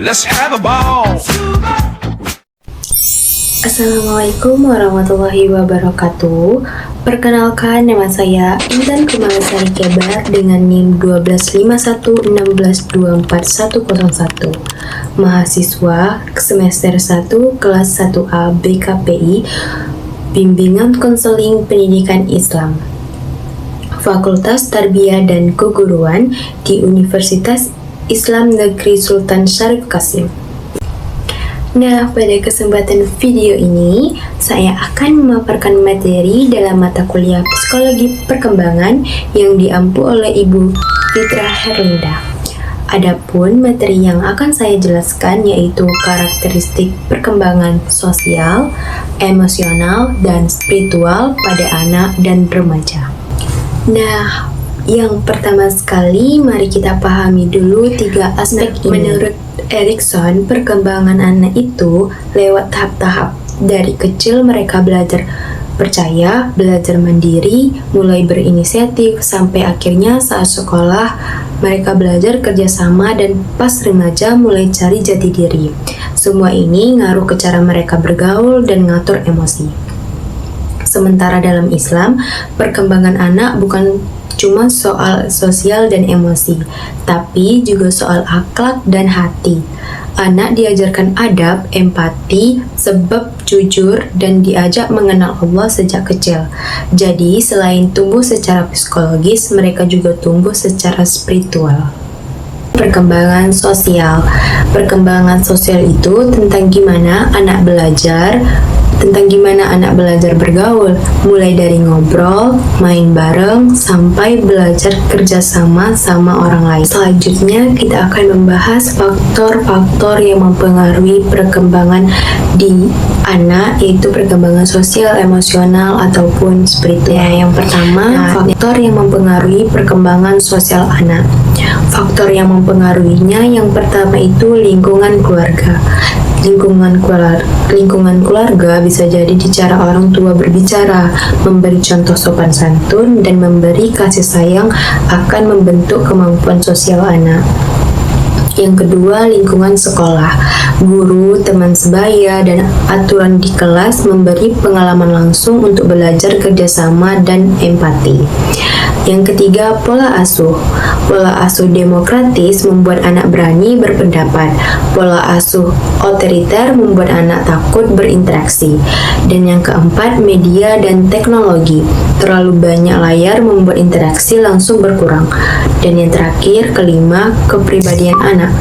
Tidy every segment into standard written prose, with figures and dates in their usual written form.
Let's have a ball. Assalamualaikum warahmatullahi wabarakatuh. Perkenalkan, nama saya Intan Kumalasari Kebar dengan NIM 12161624101. Mahasiswa semester 1 kelas 1A BKPI, Bimbingan Konseling Pendidikan Islam, Fakultas Tarbiyah dan Keguruan di Universitas Islam Negeri Sultan Syarif Qasim. Nah, pada kesempatan video ini, saya akan memaparkan materi dalam mata kuliah Psikologi Perkembangan yang diampu oleh Ibu Fitra Herlinda. Adapun materi yang akan saya jelaskan yaitu karakteristik perkembangan sosial, emosional, dan spiritual pada anak dan remaja. Nah, yang pertama sekali, mari kita pahami dulu 3 aspek ini. Menurut Erikson, perkembangan anak itu lewat tahap-tahap. Dari kecil mereka belajar percaya, belajar mandiri, mulai berinisiatif, sampai akhirnya saat sekolah mereka belajar kerjasama, dan pas remaja mulai cari jati diri. Semua ini ngaruh ke cara mereka bergaul dan ngatur emosi. Sementara dalam Islam, perkembangan anak bukan cuma soal sosial dan emosi, tapi juga soal akhlak dan hati. Anak diajarkan adab, empati, sebab jujur, dan diajak mengenal Allah sejak kecil. Jadi, selain tumbuh secara psikologis, mereka juga tumbuh secara spiritual. Perkembangan sosial. Perkembangan sosial itu tentang gimana anak belajar, bergaul, mulai dari ngobrol, main bareng, sampai belajar kerjasama sama orang lain. Selanjutnya, kita akan membahas faktor-faktor yang mempengaruhi perkembangan di anak, yaitu perkembangan sosial, emosional, ataupun spiritual. Yang pertama, faktor yang mempengaruhi perkembangan sosial anak. Faktor yang mempengaruhinya yang pertama itu lingkungan keluarga. Lingkungan keluarga bisa jadi di cara orang tua berbicara, memberi contoh sopan santun, dan memberi kasih sayang akan membentuk kemampuan sosial anak. Yang kedua, lingkungan sekolah. Guru, teman sebaya, dan aturan di kelas memberi pengalaman langsung untuk belajar kerjasama dan empati. Yang ketiga, pola asuh. Pola asuh demokratis membuat anak berani berpendapat. Pola asuh otoriter membuat anak takut berinteraksi. Dan yang keempat, media dan teknologi. Terlalu banyak layar membuat interaksi langsung berkurang. Dan yang terakhir, kelima, kepribadian anak.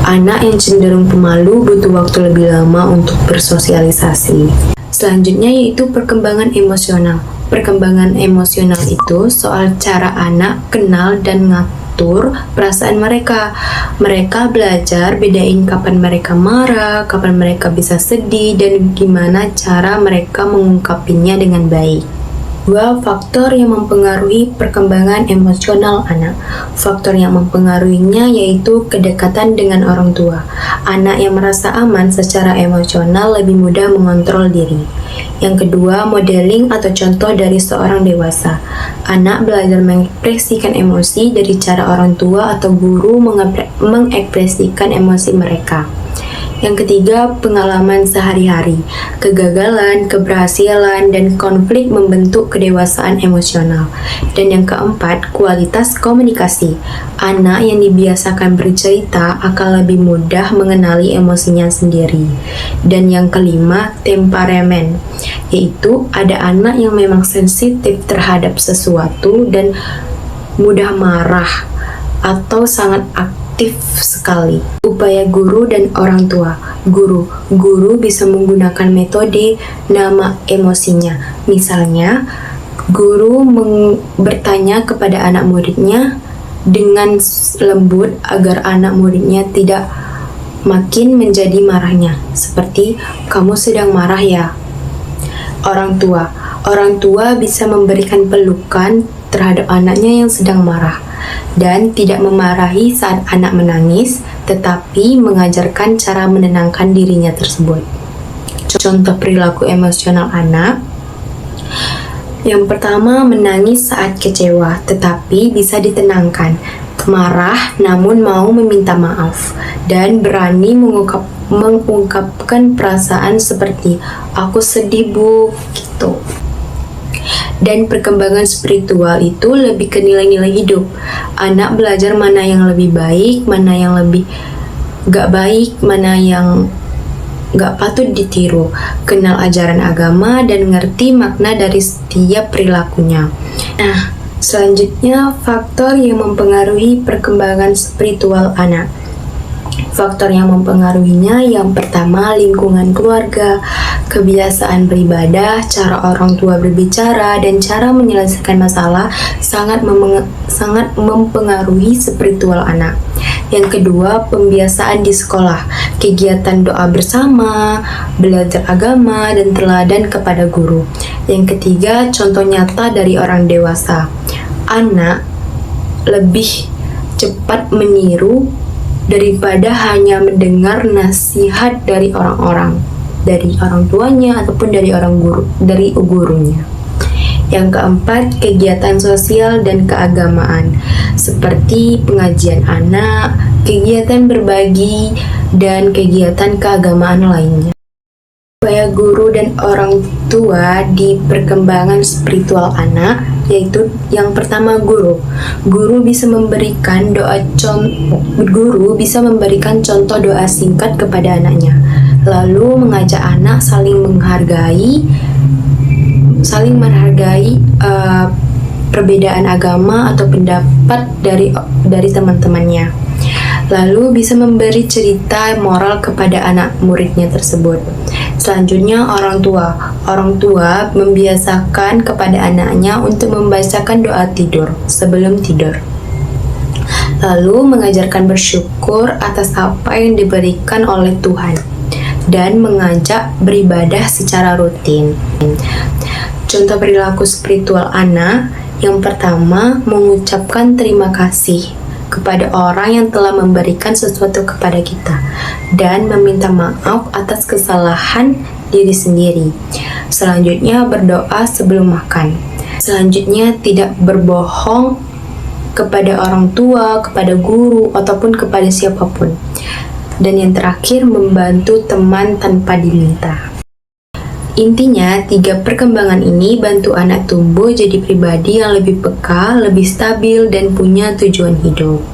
Anak yang cenderung pemalu butuh waktu lebih lama untuk bersosialisasi. Selanjutnya yaitu perkembangan emosional. Perkembangan emosional itu soal cara anak kenal dan ngatur perasaan mereka. Mereka belajar bedain kapan mereka marah, kapan mereka bisa sedih, dan gimana cara mereka mengungkapinya dengan baik. Dua faktor yang mempengaruhi perkembangan emosional anak. Faktor yang mempengaruhinya yaitu kedekatan dengan orang tua. Anak yang merasa aman secara emosional lebih mudah mengontrol diri. Yang kedua, modeling atau contoh dari seorang dewasa. Anak belajar mengekspresikan emosi dari cara orang tua atau guru mengekspresikan emosi mereka. Yang ketiga, pengalaman sehari-hari. Kegagalan, keberhasilan, dan konflik membentuk kedewasaan emosional. Dan yang keempat, kualitas komunikasi. Anak yang dibiasakan bercerita akan lebih mudah mengenali emosinya sendiri. Dan yang kelima, temperamen, yaitu ada anak yang memang sensitif terhadap sesuatu dan mudah marah atau sangat aktif sekali. Upaya guru dan orang tua. Guru bisa menggunakan metode nama emosinya. Misalnya, guru bertanya kepada anak muridnya dengan lembut agar anak muridnya tidak makin menjadi marahnya. Seperti, kamu sedang marah ya? Orang tua bisa memberikan pelukan terhadap anaknya yang sedang marah dan tidak memarahi saat anak menangis, tetapi mengajarkan cara menenangkan dirinya tersebut. Contoh perilaku emosional anak. Yang pertama, menangis saat kecewa, tetapi bisa ditenangkan. marah namun mau meminta maaf, dan berani mengungkapkan perasaan seperti aku sedih bu, gitu. Dan perkembangan spiritual itu lebih ke nilai-nilai hidup. Anak belajar mana yang lebih baik, mana yang lebih gak baik, mana yang gak patut ditiru, kenal ajaran agama, dan ngerti makna dari setiap perilakunya. Nah, selanjutnya faktor yang mempengaruhi perkembangan spiritual anak. Faktor yang mempengaruhinya yang pertama lingkungan keluarga, kebiasaan beribadah, cara orang tua berbicara, dan cara menyelesaikan masalah sangat mempengaruhi spiritual anak. Yang kedua, pembiasaan di sekolah, kegiatan doa bersama, belajar agama, dan teladan kepada guru. Yang ketiga, contoh nyata dari orang dewasa. Anak lebih cepat meniru daripada hanya mendengar nasihat dari orang-orang, dari orang tuanya ataupun dari gurunya. Yang keempat, kegiatan sosial dan keagamaan seperti pengajian anak, kegiatan berbagi, dan kegiatan keagamaan lainnya. Upaya guru dan orang tua di perkembangan spiritual anak, yaitu yang pertama guru bisa memberikan contoh doa singkat kepada anaknya, lalu mengajak anak saling menghargai perbedaan agama atau pendapat dari teman-temannya, lalu bisa memberi cerita moral kepada anak muridnya tersebut. Selanjutnya orang tua membiasakan kepada anaknya untuk membacakan doa tidur sebelum tidur, lalu mengajarkan bersyukur atas apa yang diberikan oleh Tuhan, dan mengajak beribadah secara rutin. Contoh perilaku spiritual anak, yang pertama mengucapkan terima kasih kepada orang yang telah memberikan sesuatu kepada kita, dan meminta maaf atas kesalahan diri sendiri. Selanjutnya berdoa sebelum makan. Selanjutnya tidak berbohong kepada orang tua, kepada guru, ataupun kepada siapapun. Dan yang terakhir, membantu teman tanpa diminta. Intinya, 3 perkembangan ini bantu anak tumbuh jadi pribadi yang lebih peka, lebih stabil, dan punya tujuan hidup.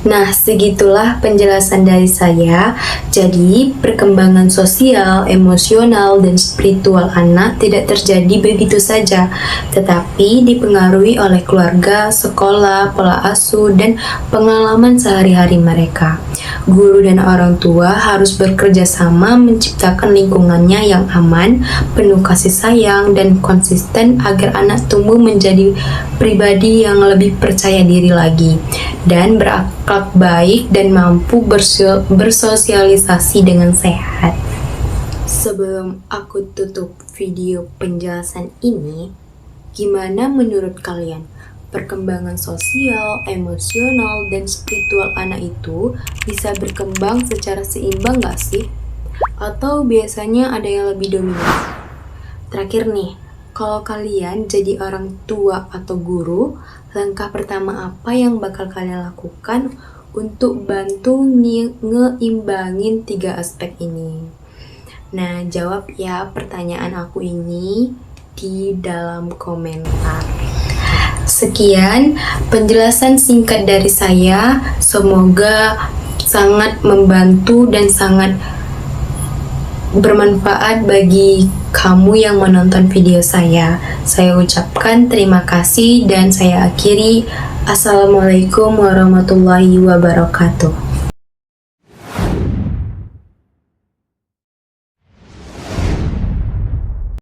Nah, segitulah penjelasan dari saya. Jadi, perkembangan sosial, emosional, dan spiritual anak tidak terjadi begitu saja, tetapi dipengaruhi oleh keluarga, sekolah, pola asuh, dan pengalaman sehari-hari mereka. Guru dan orang tua harus bekerja sama menciptakan lingkungannya yang aman, penuh kasih sayang, dan konsisten agar anak tumbuh menjadi pribadi yang lebih percaya diri lagi, dan berakhlak baik dan mampu bersosialisasi dengan sehat. Sebelum aku tutup video penjelasan ini, gimana menurut kalian? Perkembangan sosial, emosional, dan spiritual anak itu bisa berkembang secara seimbang gak sih? Atau biasanya ada yang lebih dominan? Terakhir nih, kalau kalian jadi orang tua atau guru, langkah pertama apa yang bakal kalian lakukan untuk bantu ngeimbangin 3 aspek ini? Nah, jawab ya pertanyaan aku ini di dalam komentar. Sekian penjelasan singkat dari saya, semoga sangat membantu dan sangat bermanfaat bagi kamu yang menonton video saya. Saya ucapkan terima kasih dan saya akhiri. Assalamualaikum warahmatullahi wabarakatuh.